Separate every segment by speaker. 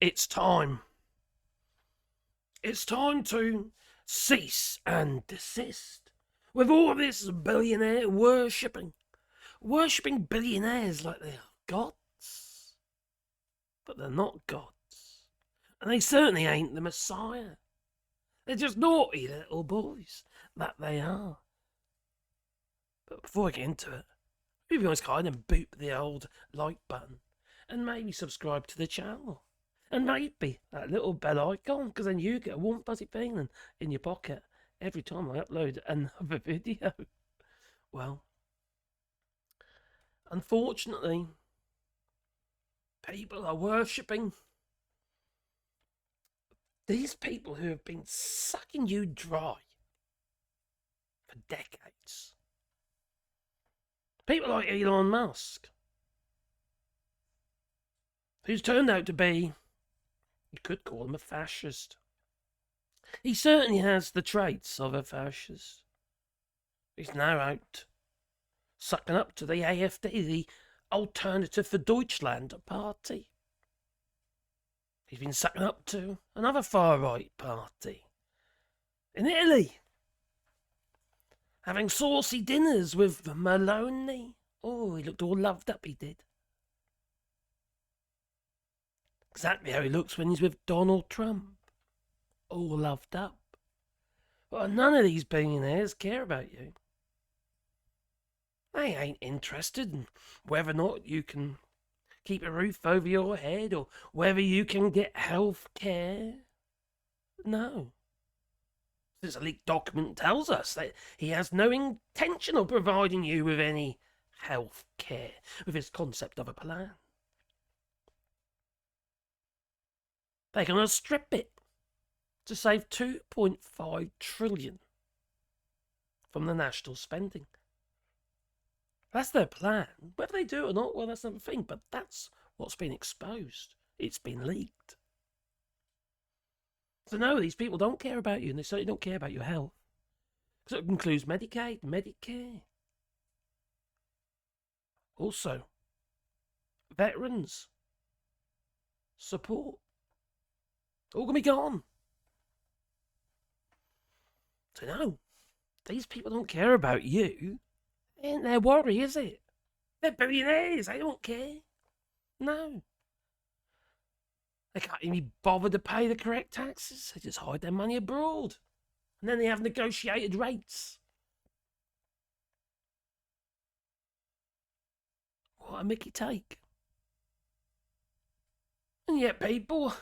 Speaker 1: it's time. It's time to cease and desist with all this billionaire worshipping billionaires like they are gods. But they're not gods, and they certainly ain't the Messiah. They're just naughty little boys, that they are. But before I get into it, maybe you guys kind of boot the old like button and maybe subscribe to the channel. And maybe that little bell icon, because then you get a warm fuzzy feeling in your pocket every time I upload another video. Well, unfortunately, people are worshipping these people who have been sucking you dry for decades. People like Elon Mask, who's turned out to be, you could call him a fascist. He certainly has the traits of a fascist. He's now out sucking up to the AfD, the Alternative for Deutschland party. He's been sucking up to another far-right party in Italy, having saucy dinners with Maloney. Oh, he looked all loved up, he did. Exactly how he looks when he's with Donald Trump. All loved up. Well, none of these billionaires care about you. They ain't interested in whether or not you can keep a roof over your head or whether you can get health care. No. This leaked document tells us that he has no intention of providing you with any health care with his concept of a plan. They're going to strip it to save $2.5 trillion from the national spending. That's their plan. Whether they do it or not, well, that's another thing. But that's what's been exposed. It's been leaked. So no, these people don't care about you, and they certainly don't care about your health. Because it includes Medicaid, Medicare. Also, veterans support. All going to be gone. So no, these people don't care about you. Ain't their worry, is it? They're billionaires. They don't care. No. They can't even be bothered to pay the correct taxes. They just hide their money abroad. And then they have negotiated rates. What a Mickey take. And yet people,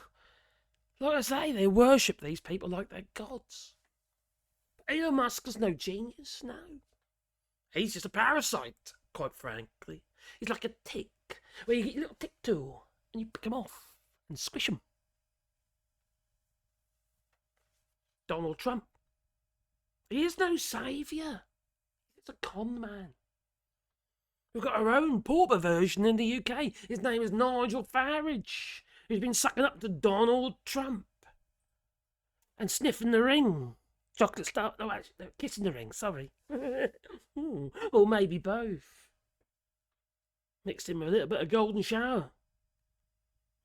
Speaker 1: like I say, they worship these people like they're gods. But Elon Musk is no genius, no. He's just a parasite, quite frankly. He's like a tick, where you get your little tick tool and you pick him off and squish him. Donald Trump. He is no saviour. He's a con man. We've got our own pauper version in the UK. His name is Nigel Farage, who's been sucking up to Donald Trump and sniffing the ring. Chocolate star, no, actually, no, kissing the ring, sorry. Or maybe both. Mixed in with a little bit of golden shower.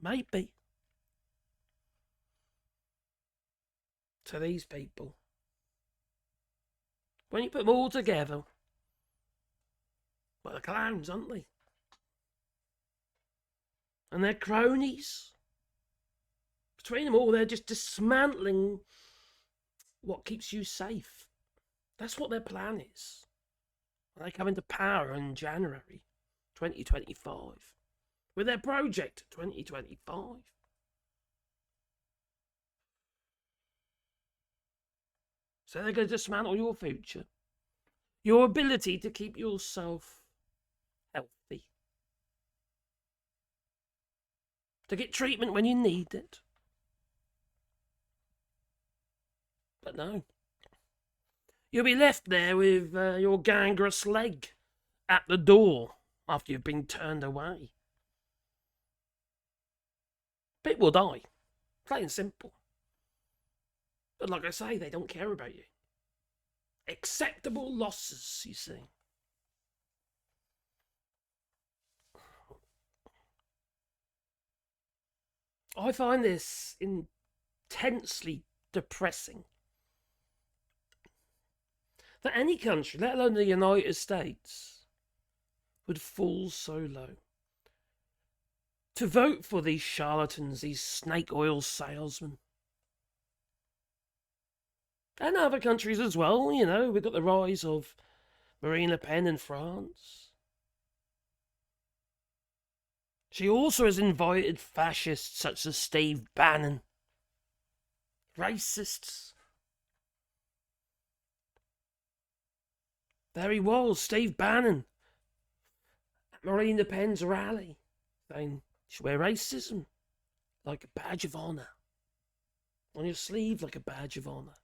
Speaker 1: Maybe. To these people, when you put them all together, well, they're clowns, aren't they? And they're cronies. Between them all, they're just dismantling what keeps you safe. That's what their plan is. When they come into power in January 2025 with their project 2025. So they're going to dismantle your future, your ability to keep yourself healthy, to get treatment when you need it. But no. You'll be left there with your gangrenous leg at the door after you've been turned away. People will die. Plain and simple. But like I say, they don't care about you. Acceptable losses, you see. I find this intensely depressing. That any country, let alone the United States, would fall so low. To vote for these charlatans, these snake oil salesmen. And other countries as well, you know, we've got the rise of Marine Le Pen in France. She also has invited fascists such as Steve Bannon. Racists. There he was, Steve Bannon, at Marine Le Pen's rally, saying you should wear racism like a badge of honour. On your sleeve like a badge of honour.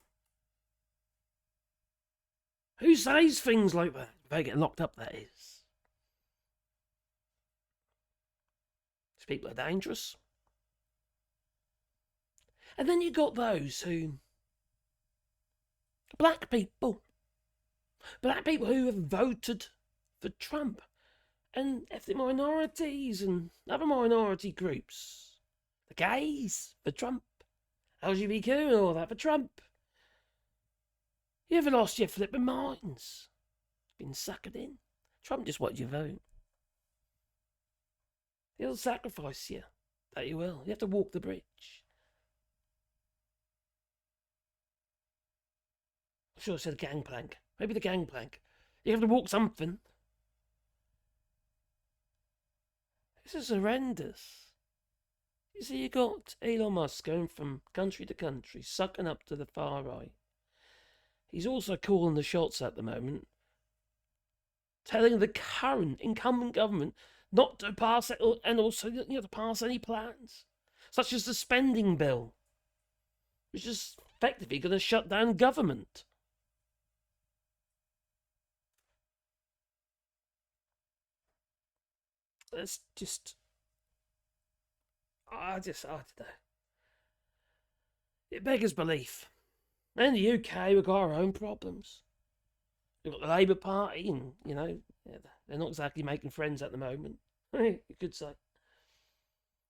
Speaker 1: Who says things like that? They get locked up, that is. These people are dangerous. And then you got those who... Black people who have voted for Trump. And ethnic minorities and other minority groups. The gays for Trump. LGBTQ and all that for Trump. You ever lost your flipping minds? Been suckered in. Trump just wants your vote. He'll sacrifice you. That he will. You have to walk the bridge. I should have said gangplank. Maybe the gangplank. You have to walk something. This is horrendous. You see, you got Elon Musk going from country to country, sucking up to the far right. He's also calling the shots at the moment, telling the current incumbent government not to pass it, and also to pass any plans, such as the spending bill, which is effectively going to shut down government. It's just, I don't know. It beggars belief. In the UK, we've got our own problems. We've got the Labour Party, and, you know, they're not exactly making friends at the moment, you could say.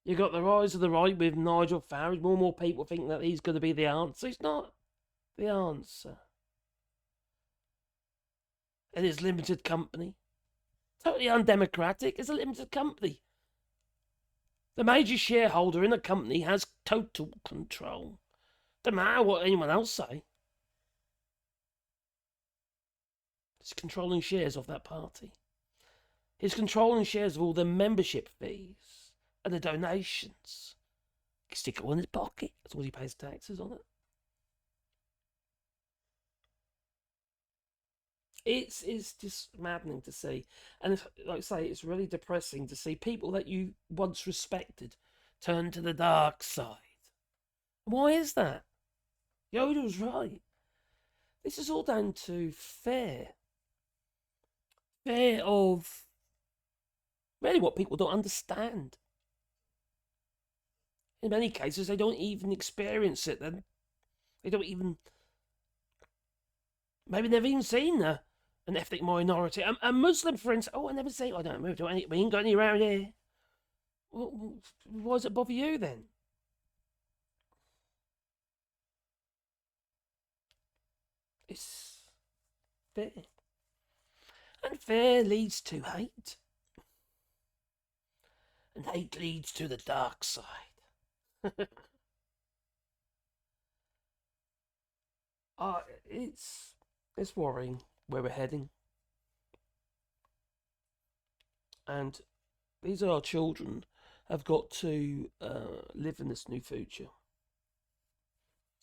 Speaker 1: You've got the rise of the right with Nigel Farage. More and more people think that he's going to be the answer. He's not the answer. And his limited company. Totally undemocratic. It's a limited company. The major shareholder in the company has total control. Don't matter what anyone else say. He's controlling shares of that party. He's controlling shares of all the membership fees and the donations. He can stick it all in his pocket. That's all he pays taxes on it. It's just maddening to see. And like I say, it's really depressing to see people that you once respected turn to the dark side. Why is that? Yoda was right. This is all down to fear. Fear of really what people don't understand. In many cases, they don't even experience it. Then they don't even, maybe never even seen an ethnic minority. A Muslim, for instance. Oh, I never say. I don't move. We ain't got any around here. Well, why does it bother you then? It's fear. And fear leads to hate. And hate leads to the dark side. It's worrying where we're heading. And these are our children have got to live in this new future.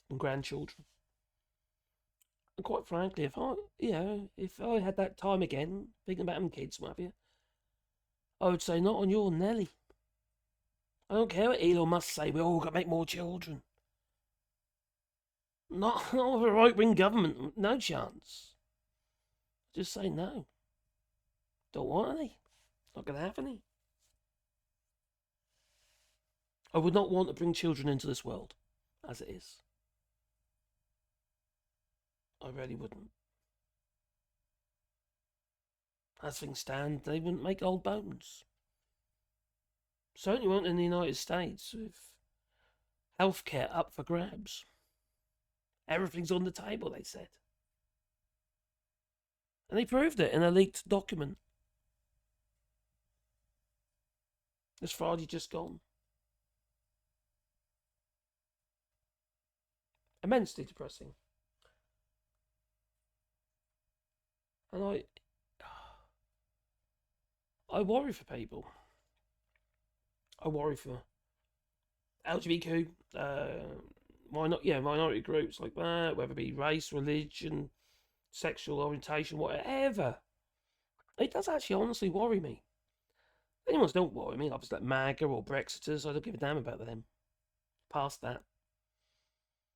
Speaker 1: And grandchildren. And quite frankly, if I had that time again, thinking about them kids, what have you, I would say not on your Nelly. I don't care what Elon Musk say, we all got to make more children. Not with a right-wing government, no chance. Just say no. Don't want any. Not going to have any. I would not want to bring children into this world, as it is. I really wouldn't. As things stand, they wouldn't make old bones. Certainly won't in the United States, with Healthcare up for grabs. Everything's on the table, they said. And they proved it in a leaked document. This Friday just gone. Immensely depressing. And I worry for people. I worry for LGBTQ, minority groups like that, whether it be race, religion, sexual orientation, whatever. It does actually honestly worry me. Anyone's don't worry me, obviously like MAGA or Brexiters, I don't give a damn about them. Past that.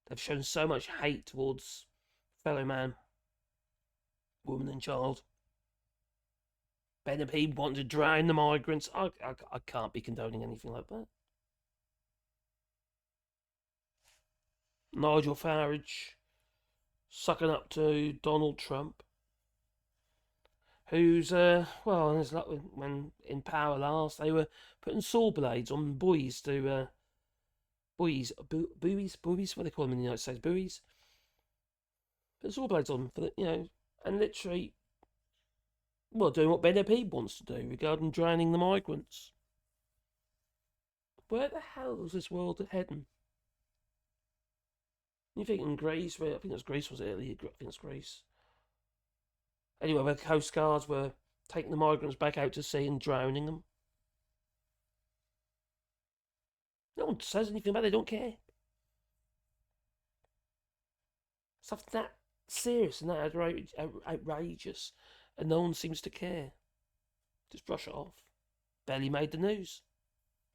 Speaker 1: They've shown so much hate towards fellow man, woman and child. Benevolent wanting to drown the migrants. I can't be condoning anything like that. Nigel Farage sucking up to Donald Trump, who's it's like when in power last, they were putting saw blades on buoys to buoys, what do they call them in the United States? Buoys. Put saw blades on for and literally, doing what Benevolent wants to do regarding drowning the migrants. Where the hell is this world heading? You think in Greece, I think it was Greece, was it Italy? I think it's Greece. Anyway, where the Coast Guards were taking the migrants back out to sea and drowning them. No one says anything about it, they don't care. Stuff that serious and that outrageous, and no one seems to care. Just brush it off. Barely made the news.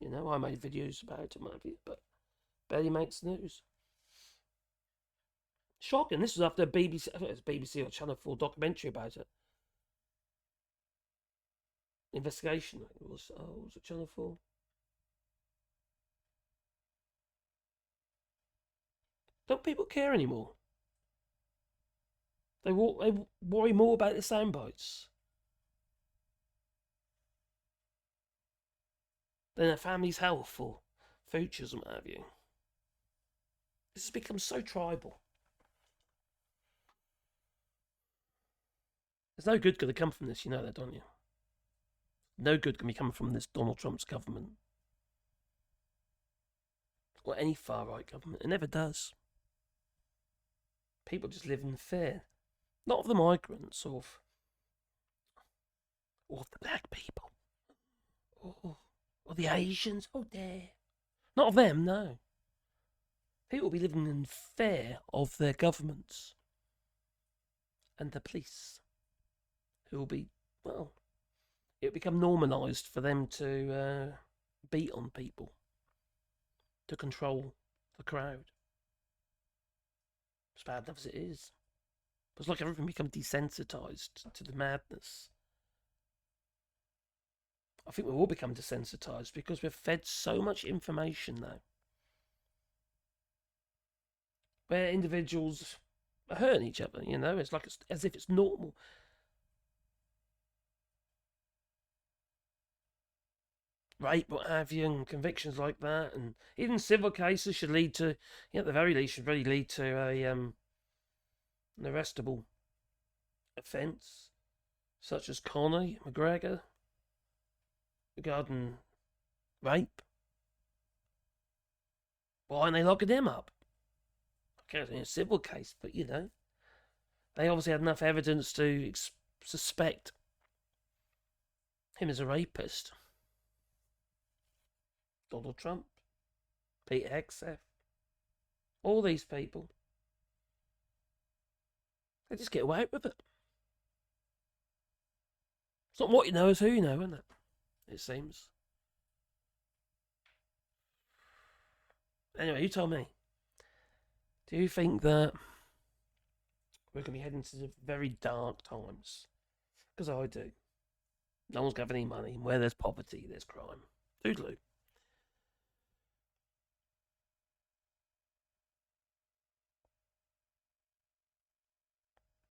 Speaker 1: I made videos about it, but barely makes the news. Shocking. This was after a BBC, I think it was BBC or Channel 4 documentary about it. Investigation. Was it Channel 4? Don't people care anymore? They worry more about the sound bites than their family's health or futures and what have you. This has become so tribal. There's no good going to come from this, you know that, don't you? No good can be coming from this Donald Trump's government. Or any far-right government. It never does. People just live in fear. Not of the migrants, or of the black people. Or the Asians. Oh, dear. Not of them, no. People will be living in fear of their governments. And the police. Who will be, it'll become normalised for them to beat on people. To control the crowd. As bad enough as it is. But it's like everything become desensitised to the madness. I think we've all become desensitised because we're fed so much information now. Where individuals are hurting each other, it's like as if it's normal. Rape, what have you, and convictions like that, and even civil cases should lead to, at the very least, should really lead to an arrestable offence, such as Conor McGregor regarding rape. Why aren't they locking him up? Okay, it's in a civil case, but they obviously had enough evidence to suspect him as a rapist. Donald Trump, Pete Hegseth, all these people. They just get away with it. It's not what you know, it's who you know, isn't it? It seems. Anyway, you tell me. Do you think that we're going to be heading to very dark times? Because I do. No one's going to have any money. Where there's poverty, there's crime. Doodaloo.